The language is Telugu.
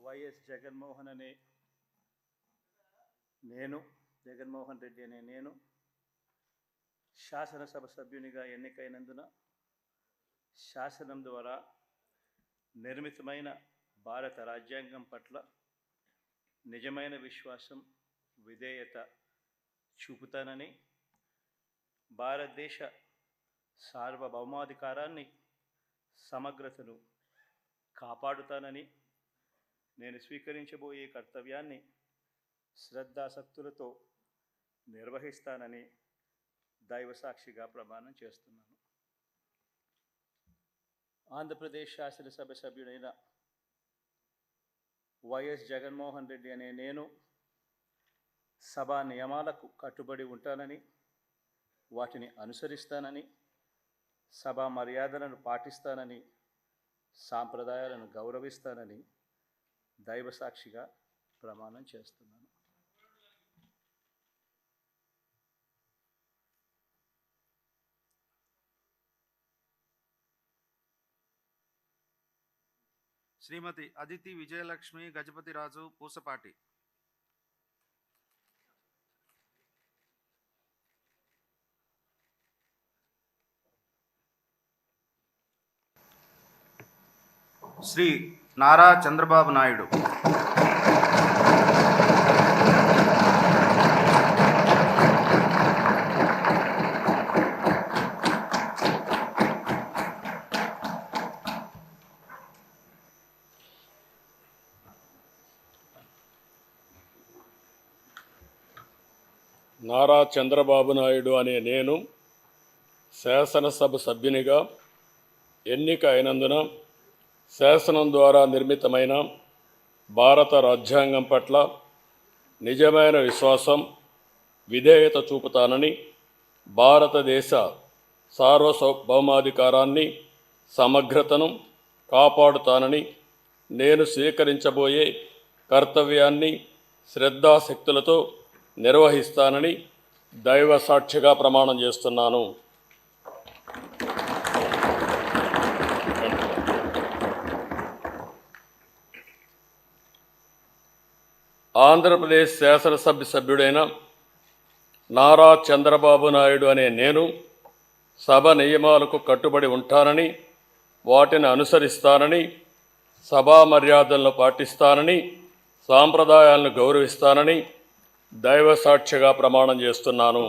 వైఎస్ జగన్మోహన్ అనే నేను జగన్మోహన్ రెడ్డి అనే నేను శాసనసభ సభ్యునిగా ఎన్నికైనందున శాసనం ద్వారా నిర్మితమైన భారత రాజ్యాంగం పట్ల నిజమైన విశ్వాసం విధేయత చూపుతానని, భారతదేశ సార్వభౌమాధికారాన్ని సమగ్రతను కాపాడుతానని, నేను స్వీకరించబోయే కర్తవ్యాన్ని శ్రద్ధాసక్తులతో నిర్వహిస్తానని దైవసాక్షిగా ప్రమాణం చేస్తున్నాను. ఆంధ్రప్రదేశ్ శాసనసభ సభ్యుడైన వైఎస్ జగన్మోహన్ రెడ్డి అనే నేను సభా నియమాలకు కట్టుబడి ఉంటానని, వాటిని అనుసరిస్తానని, సభా మర్యాదలను పాటిస్తానని, సాంప్రదాయాలను గౌరవిస్తానని దైవసాక్షిగా ప్రమాణం చేస్తున్నాను. శ్రీమతి అదితి విజయలక్ష్మి గజపతిరాజు పూసపాటి. శ్రీ నారా చంద్రబాబు నాయుడు. నారా చంద్రబాబు నాయుడు అనే నేను శాసనసభ సభ్యునిగా ఎన్నిక అయినందున శాసనం ద్వారా నిర్మితమైన భారత రాజ్యాంగం పట్ల నిజమైన విశ్వాసం విధేయత చూపుతానని, భారతదేశ సార్వభౌమాధికారాన్ని సమగ్రతను కాపాడుతానని, నేను స్వీకరించబోయే కర్తవ్యాన్ని శ్రద్ధాశక్తులతో నిర్వహిస్తానని దైవ సాక్షిగా ప్రమాణం చేస్తున్నాను. ఆంధ్రప్రదేశ్ శాసనసభ సభ్యుడైన నారా చంద్రబాబు నాయుడు అనే నేను సభ నియమాలకు కట్టుబడి ఉంటానని, వాటిని అనుసరిస్తానని, సభా మర్యాదలను పాటిస్తానని, సాంప్రదాయాలను గౌరవిస్తానని దైవ సాక్షిగా ప్రమాణం చేస్తున్నాను.